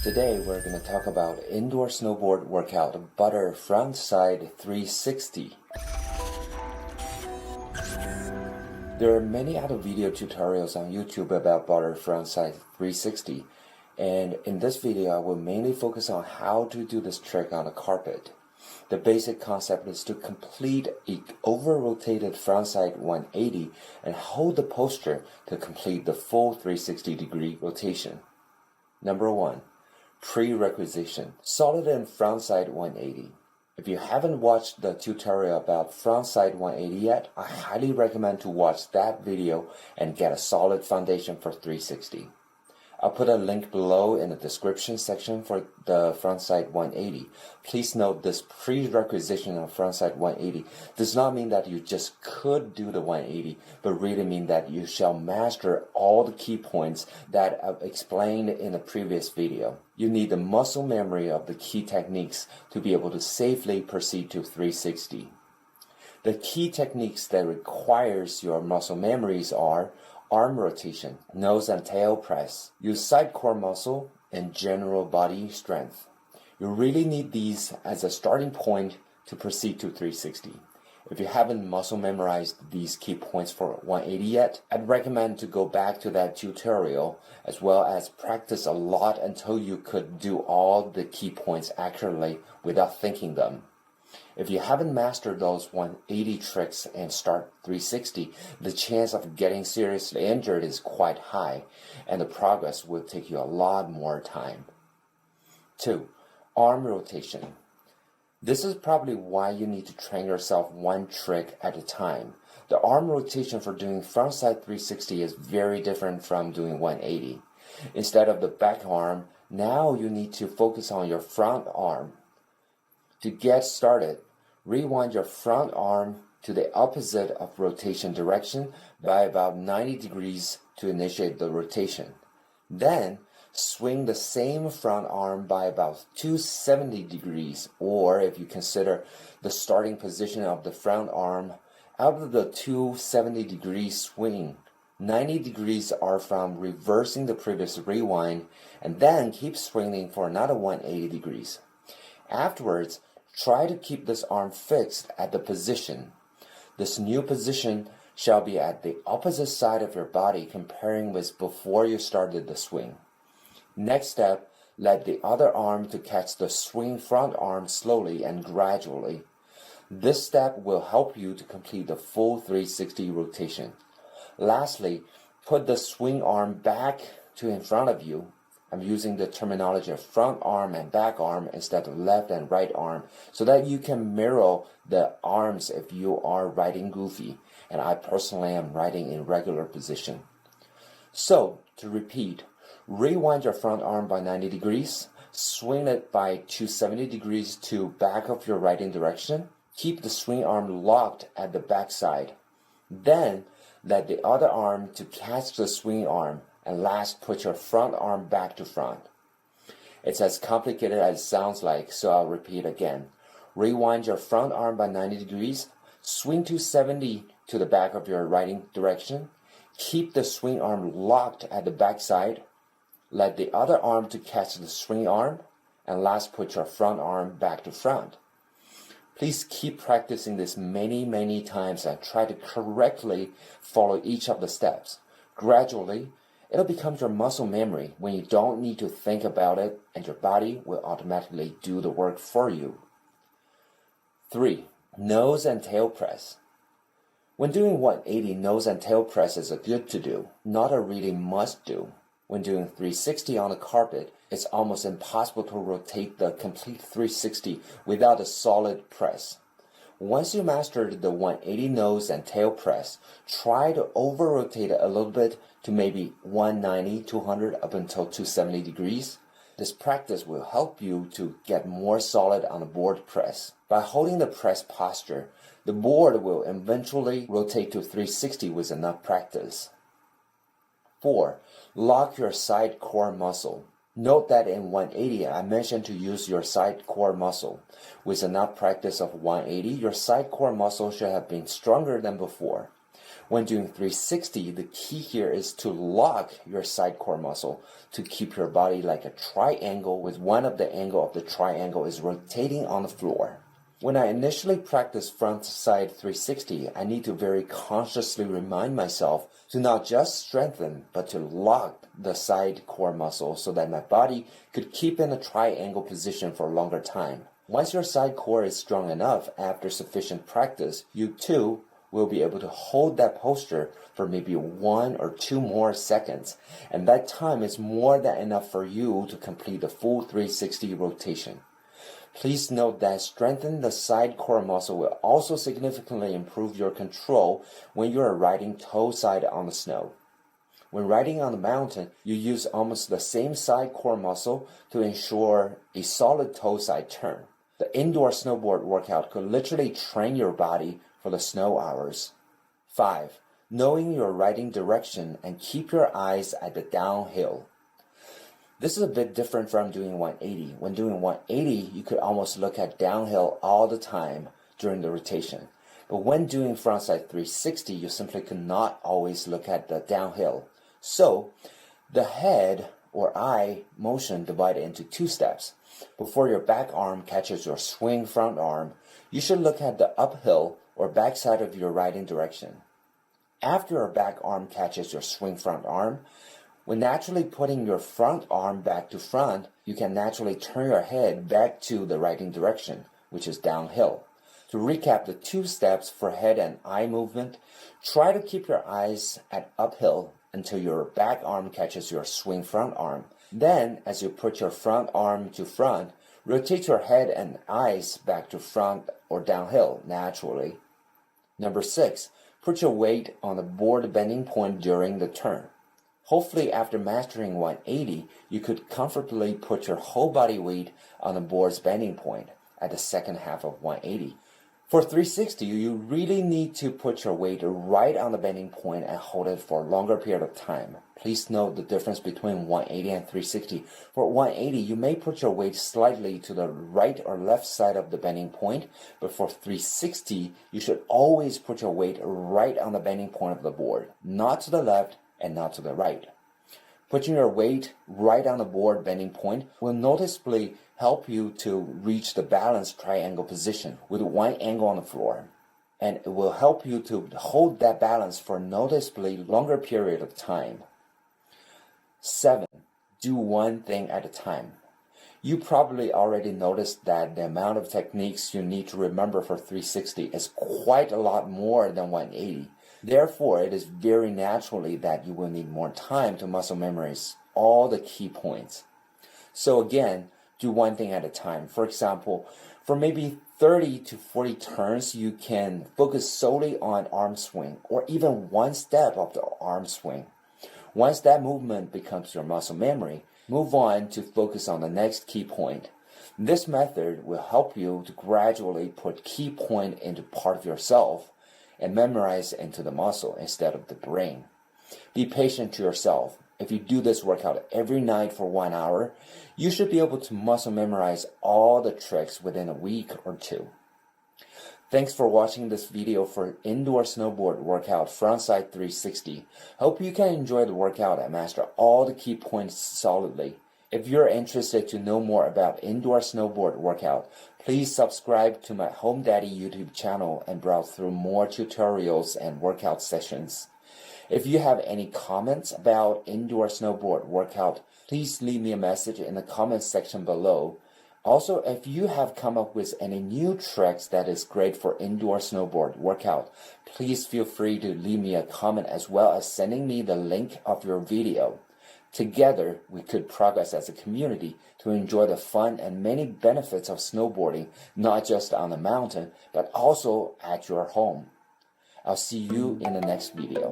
Today we're going to talk about indoor snowboard workout butter frontside 360. There are many other video tutorials on YouTube about butter frontside 360, and in this video I will mainly focus on how to do this trick on a carpet. The basic concept is to complete an over-rotated frontside 180 and hold the posture to complete the full 360-degree rotation. Number 1. Pre-requisition. Solid and frontside 180. If you haven't watched the tutorial about frontside 180 yet, I highly recommend to watch that video and get a solid foundation for 360. I'll put a link below in the description section for the frontside 180. Please note this prerequisition of frontside 180 does not mean that you just could do the 180, but really mean that you shall master all the key points that I've explained in the previous video. You need the muscle memory of the key techniques to be able to safely proceed to 360. The key techniques that requires your muscle memories are arm rotation, nose and tail press, use side core muscle, and general body strength. You really need these as a starting point to proceed to 360. If you haven't muscle memorized these key points for 180 yet, I'd recommend to go back to that tutorial as well as practice a lot until you could do all the key points accurately without thinking them. If you haven't mastered those 180 tricks and start 360, the chance of getting seriously injured is quite high, and the progress will take you a lot more time. 2. Arm rotation. This is probably why you need to train yourself one trick at a time. The arm rotation for doing frontside 360 is very different from doing 180. Instead of the back arm, now you need to focus on your front arm. To get started, rewind your front arm to the opposite of rotation direction by about 90 degrees to initiate the rotation. Then, swing the same front arm by about 270 degrees, or if you consider the starting position of the front arm, out of the 270 degree swing, 90 degrees are from reversing the previous rewind, and then keep swinging for another 180 degrees. Afterwards, try to keep this arm fixed at the position. This new position shall be at the opposite side of your body comparing with before you started the swing. Next step, let the other arm to catch the swing front arm slowly and gradually. This step will help you to complete the full 360 rotation. Lastly, put the swing arm back to in front of you. I'm using the terminology of front arm and back arm instead of left and right arm so that you can mirror the arms if you are riding goofy, and I personally am riding in regular position. So, to repeat, rewind your front arm by 90 degrees, swing it by 270 degrees to back of your riding direction, keep the swing arm locked at the back side. Then, let the other arm to catch the swing arm, and last, put your front arm back to front. It's as complicated as it sounds like, so I'll repeat again. Rewind your front arm by 90 degrees, swing 270 to the back of your riding direction, keep the swing arm locked at the back side, let the other arm to catch the swing arm, and last, put your front arm back to front. Please keep practicing this many times and try to correctly follow each of the steps. Gradually, it'll become your muscle memory when you don't need to think about it, and your body will automatically do the work for you. 3. Nose and tail press. When doing 180, nose and tail press is a good to do, not a really must do. When doing 360 on the carpet, it's almost impossible to rotate the complete 360 without a solid press. Once you mastered the 180 nose and tail press, try to over-rotate it a little bit to maybe 190, 200 up until 270 degrees. This practice will help you to get more solid on the board press. By holding the press posture, the board will eventually rotate to 360 with enough practice. 4. Lock your side core muscle. Note that in 180, I mentioned to use your side core muscle. With enough practice of 180, your side core muscle should have been stronger than before. When doing 360, the key here is to lock your side core muscle to keep your body like a triangle with one of the angle of the triangle is rotating on the floor. When I initially practice front side 360, I need to very consciously remind myself to not just strengthen, but to lock the side core muscle so that my body could keep in a triangle position for a longer time. Once your side core is strong enough after sufficient practice, you too will be able to hold that posture for maybe 1 or 2 more seconds, and that time is more than enough for you to complete the full 360 rotation. Please note that strengthening the side core muscle will also significantly improve your control when you are riding toe side on the snow. When riding on the mountain, you use almost the same side core muscle to ensure a solid toe side turn. The indoor snowboard workout could literally train your body for the snow hours. 5. Knowing your riding direction and keep your eyes at the downhill. This is a bit different from doing 180. When doing 180, you could almost look at downhill all the time during the rotation. But when doing frontside 360, you simply could not always look at the downhill. So, the head or eye motion divided into 2 steps. Before your back arm catches your swing front arm, you should look at the uphill or back side of your riding direction. After your back arm catches your swing front arm, when naturally putting your front arm back to front, you can naturally turn your head back to the riding direction, which is downhill. To recap the 2 steps for head and eye movement, try to keep your eyes at uphill until your back arm catches your swing front arm. Then, as you put your front arm to front, rotate your head and eyes back to front or downhill naturally. Number 6, put your weight on the board bending point during the turn. Hopefully, after mastering 180, you could comfortably put your whole body weight on the board's bending point at the second half of 180. For 360, you really need to put your weight right on the bending point and hold it for a longer period of time. Please note the difference between 180 and 360. For 180, you may put your weight slightly to the right or left side of the bending point, but for 360, you should always put your weight right on the bending point of the board, not to the left and not to the right. Putting your weight right on the board bending point will noticeably help you to reach the balanced triangle position with one angle on the floor, and it will help you to hold that balance for a noticeably longer period of time. 7. Do one thing at a time. You probably already noticed that the amount of techniques you need to remember for 360 is quite a lot more than 180. Therefore, it is very naturally that you will need more time to muscle memorize all the key points. So again, do one thing at a time. For example, for maybe 30 to 40 turns, you can focus solely on arm swing or even one step of the arm swing. Once that movement becomes your muscle memory, move on to focus on the next key point. This method will help you to gradually put key point into part of yourself and memorize into the muscle instead of the brain. Be patient to yourself. If you do this workout every night for 1 hour, you should be able to muscle memorize all the tricks within a week or 2. Thanks for watching this video for indoor snowboard workout frontside 360. Hope you can enjoy the workout and master all the key points solidly. If you're interested to know more about indoor snowboard workout, please subscribe to my Home Daddy YouTube channel and browse through more tutorials and workout sessions. If you have any comments about indoor snowboard workout, please leave me a message in the comments section below. Also, if you have come up with any new tricks that is great for indoor snowboard workout, please feel free to leave me a comment as well as sending me the link of your video. Together, we could progress as a community to enjoy the fun and many benefits of snowboarding, not just on the mountain, but also at your home. I'll see you in the next video.